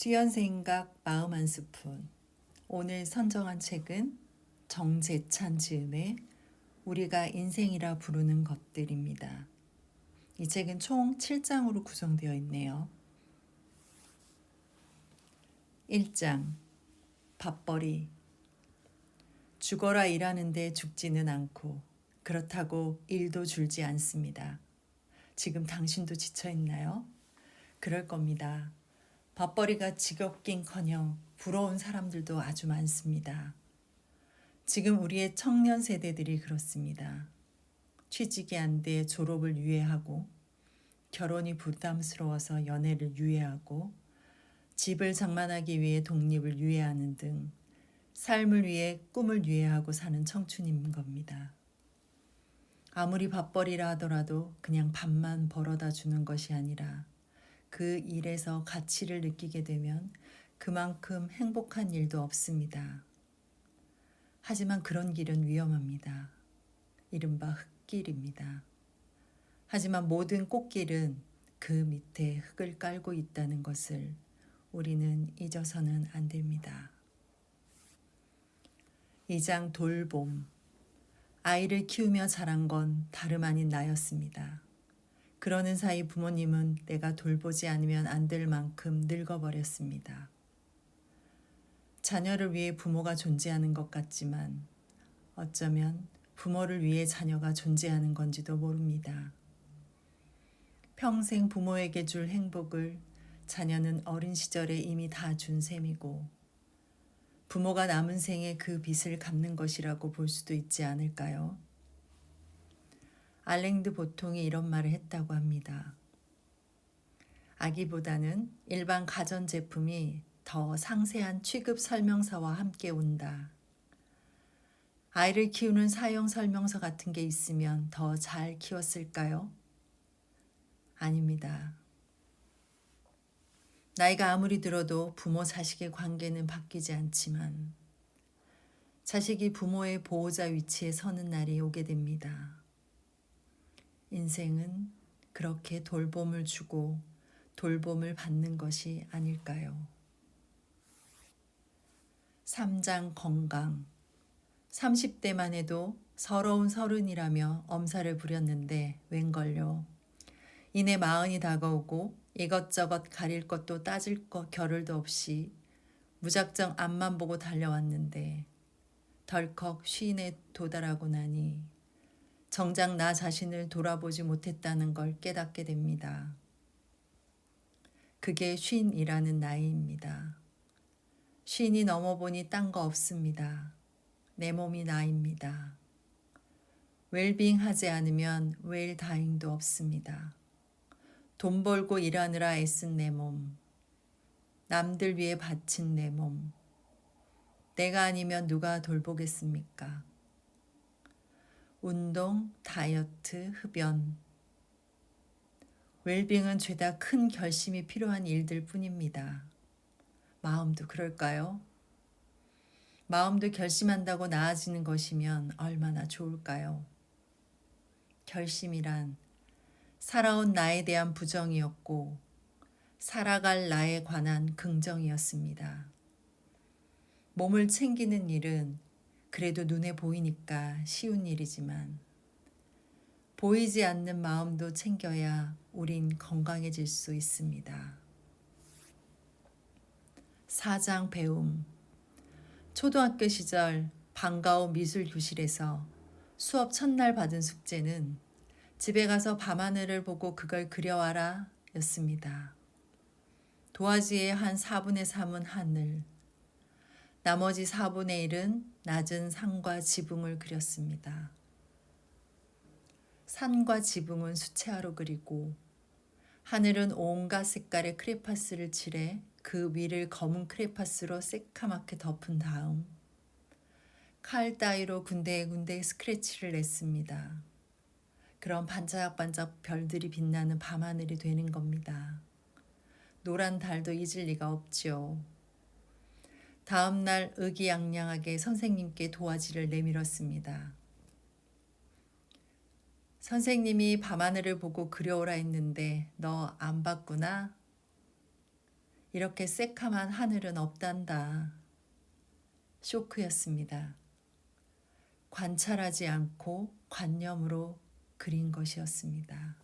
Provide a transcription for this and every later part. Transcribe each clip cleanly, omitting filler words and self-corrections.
수연생각 마음 한 스푼. 오늘 선정한 책은 정재찬 지음의 우리가 인생이라 부르는 것들입니다. 이 책은 총 7장으로 구성되어 있네요. 1장 밥벌이. 죽어라 일하는데 죽지는 않고 그렇다고 일도 줄지 않습니다. 지금 당신도 지쳐있나요? 그럴 겁니다. 밥벌이가 지겹긴커녕 부러운 사람들도 아주 많습니다. 지금 우리의 청년 세대들이 그렇습니다. 취직이 안 돼 졸업을 유예하고, 결혼이 부담스러워서 연애를 유예하고, 집을 장만하기 위해 독립을 유예하는 등 삶을 위해 꿈을 유예하고 사는 청춘인 겁니다. 아무리 밥벌이라 하더라도 그냥 밥만 벌어다 주는 것이 아니라 그 일에서 가치를 느끼게 되면 그만큼 행복한 일도 없습니다. 하지만 그런 길은 위험합니다. 이른바 흙길입니다. 하지만 모든 꽃길은 그 밑에 흙을 깔고 있다는 것을 우리는 잊어서는 안 됩니다. 2장 돌봄. 아이를 키우며 자란 건 다름 아닌 나였습니다. 그러는 사이 부모님은 내가 돌보지 않으면 안 될 만큼 늙어버렸습니다. 자녀를 위해 부모가 존재하는 것 같지만 어쩌면 부모를 위해 자녀가 존재하는 건지도 모릅니다. 평생 부모에게 줄 행복을 자녀는 어린 시절에 이미 다 준 셈이고 부모가 남은 생에 그 빚을 갚는 것이라고 볼 수도 있지 않을까요? 알랭드 보통이 이런 말을 했다고 합니다. 아기보다는 일반 가전제품이 더 상세한 취급 설명서와 함께 온다. 아이를 키우는 사용 설명서 같은 게 있으면 더 잘 키웠을까요? 아닙니다. 나이가 아무리 들어도 부모 자식의 관계는 바뀌지 않지만 자식이 부모의 보호자 위치에 서는 날이 오게 됩니다. 인생은 그렇게 돌봄을 주고 돌봄을 받는 것이 아닐까요? 3장 건강. 30대만 해도 서러운 서른이라며 엄살을 부렸는데 웬걸요. 이내 마흔이 다가오고 이것저것 가릴 것도 따질 것 겨를도 없이 무작정 앞만 보고 달려왔는데 덜컥 쉰에 도달하고 나니 정작 나 자신을 돌아보지 못했다는 걸 깨닫게 됩니다. 그게 쉰이라는 나이입니다. 쉰이 넘어보니 딴 거 없습니다. 내 몸이 나입니다. 웰빙 하지 않으면 웰다잉도 없습니다. 돈 벌고 일하느라 애쓴 내 몸, 남들 위해 바친 내 몸, 내가 아니면 누가 돌보겠습니까? 운동, 다이어트, 흡연. 웰빙은 죄다 큰 결심이 필요한 일들 뿐입니다. 마음도 그럴까요? 마음도 결심한다고 나아지는 것이면 얼마나 좋을까요? 결심이란 살아온 나에 대한 부정이었고 살아갈 나에 관한 긍정이었습니다. 몸을 챙기는 일은 그래도 눈에 보이니까 쉬운 일이지만 보이지 않는 마음도 챙겨야 우린 건강해질 수 있습니다. 4장 배움. 초등학교 시절 방과후 미술교실에서 수업 첫날 받은 숙제는 집에 가서 밤하늘을 보고 그걸 그려와라 였습니다. 도화지의 한 4분의 3은 하늘, 나머지 4분의 1은 낮은 산과 지붕을 그렸습니다. 산과 지붕은 수채화로 그리고 하늘은 온갖 색깔의 크레파스를 칠해 그 위를 검은 크레파스로 새카맣게 덮은 다음 칼 따위로 군데군데 스크래치를 냈습니다. 그럼 반짝반짝 별들이 빛나는 밤하늘이 되는 겁니다. 노란 달도 잊을 리가 없지요. 다음 날 의기양양하게 선생님께 도화지를 내밀었습니다. 선생님이 밤하늘을 보고 그려오라 했는데 너 안 봤구나? 이렇게 새카만 하늘은 없단다. 쇼크였습니다. 관찰하지 않고 관념으로 그린 것이었습니다.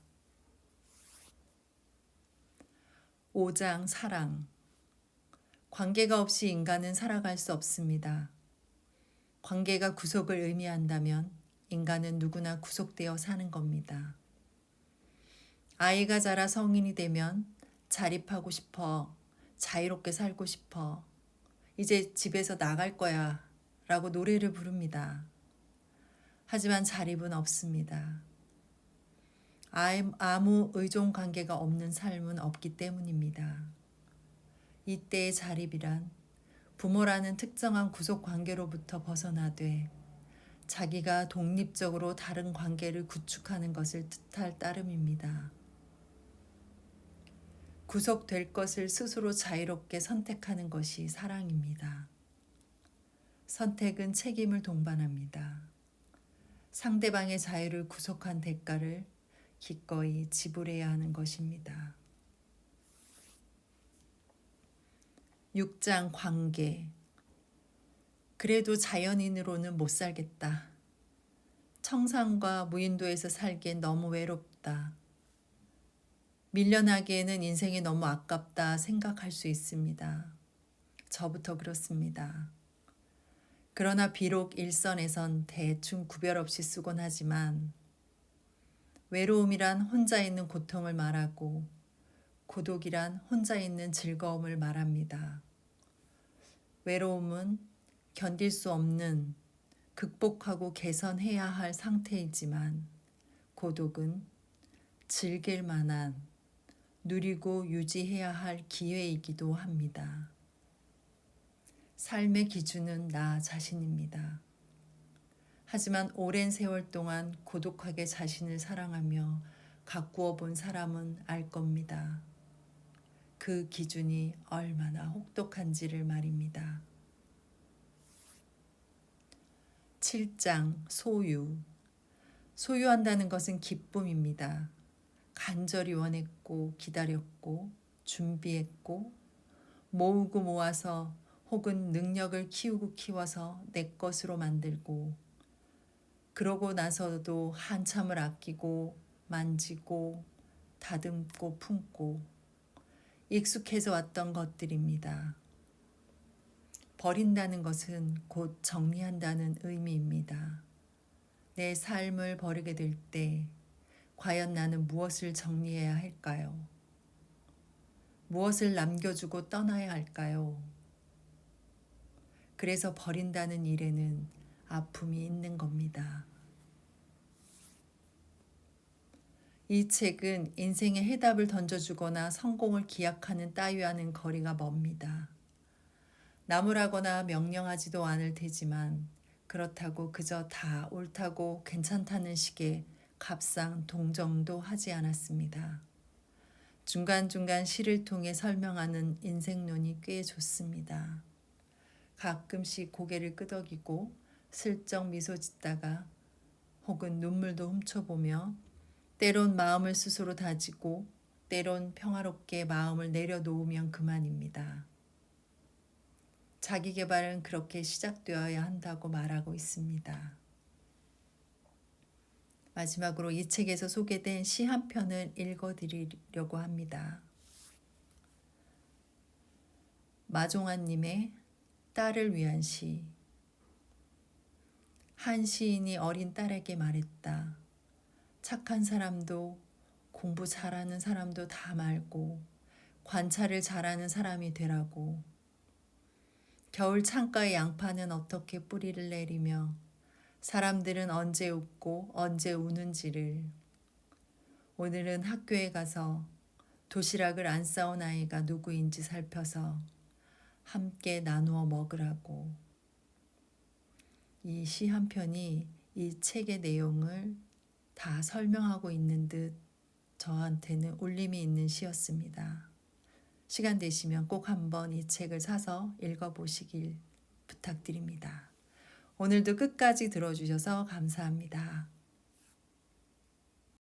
5장 사랑. 관계가 없이 인간은 살아갈 수 없습니다. 관계가 구속을 의미한다면 인간은 누구나 구속되어 사는 겁니다. 아이가 자라 성인이 되면 자립하고 싶어, 자유롭게 살고 싶어, 이제 집에서 나갈 거야 라고 노래를 부릅니다. 하지만 자립은 없습니다. 아무 의존 관계가 없는 삶은 없기 때문입니다. 이때의 자립이란 부모라는 특정한 구속 관계로부터 벗어나되 자기가 독립적으로 다른 관계를 구축하는 것을 뜻할 따름입니다. 구속될 것을 스스로 자유롭게 선택하는 것이 사랑입니다. 선택은 책임을 동반합니다. 상대방의 자유를 구속한 대가를 기꺼이 지불해야 하는 것입니다. 6장 관계. 그래도 자연인으로는 못 살겠다. 청산과 무인도에서 살기엔 너무 외롭다. 밀려나기에는 인생이 너무 아깝다 생각할 수 있습니다. 저부터 그렇습니다. 그러나 비록 일선에선 대충 구별 없이 쓰곤 하지만 외로움이란 혼자 있는 고통을 말하고 고독이란 혼자 있는 즐거움을 말합니다. 외로움은 견딜 수 없는 극복하고 개선해야 할 상태이지만 고독은 즐길 만한 누리고 유지해야 할 기회이기도 합니다. 삶의 기준은 나 자신입니다. 하지만 오랜 세월 동안 고독하게 자신을 사랑하며 가꾸어 본 사람은 알 겁니다. 그 기준이 얼마나 혹독한지를 말입니다. 7장 소유. 소유한다는 것은 기쁨입니다. 간절히 원했고 기다렸고 준비했고 모으고 모아서 혹은 능력을 키우고 키워서 내 것으로 만들고 그러고 나서도 한참을 아끼고 만지고 다듬고 품고 익숙해져 왔던 것들입니다. 버린다는 것은 곧 정리한다는 의미입니다. 내 삶을 버리게 될 때 과연 나는 무엇을 정리해야 할까요? 무엇을 남겨주고 떠나야 할까요? 그래서 버린다는 일에는 아픔이 있는 겁니다. 이 책은 인생의 해답을 던져주거나 성공을 기약하는 따위와는 거리가 멉니다. 나무라거나 명령하지도 않을 테지만 그렇다고 그저 다 옳다고 괜찮다는 식의 값상 동정도 하지 않았습니다. 중간중간 시를 통해 설명하는 인생론이 꽤 좋습니다. 가끔씩 고개를 끄덕이고 슬쩍 미소 짓다가 혹은 눈물도 훔쳐보며 때론 마음을 스스로 다지고 때론 평화롭게 마음을 내려놓으면 그만입니다. 자기계발은 그렇게 시작되어야 한다고 말하고 있습니다. 마지막으로 이 책에서 소개된 시 한 편을 읽어드리려고 합니다. 마종환님의 딸을 위한 시. 한 시인이 어린 딸에게 말했다. 착한 사람도 공부 잘하는 사람도 다 말고 관찰을 잘하는 사람이 되라고. 겨울 창가의 양파는 어떻게 뿌리를 내리며 사람들은 언제 웃고 언제 우는지를. 오늘은 학교에 가서 도시락을 안 싸온 아이가 누구인지 살펴서 함께 나누어 먹으라고. 이 시 한 편이 이 책의 내용을 다 설명하고 있는 듯 저한테는 울림이 있는 시였습니다. 시간 되시면 꼭 한번 이 책을 사서 읽어보시길 부탁드립니다. 오늘도 끝까지 들어주셔서 감사합니다.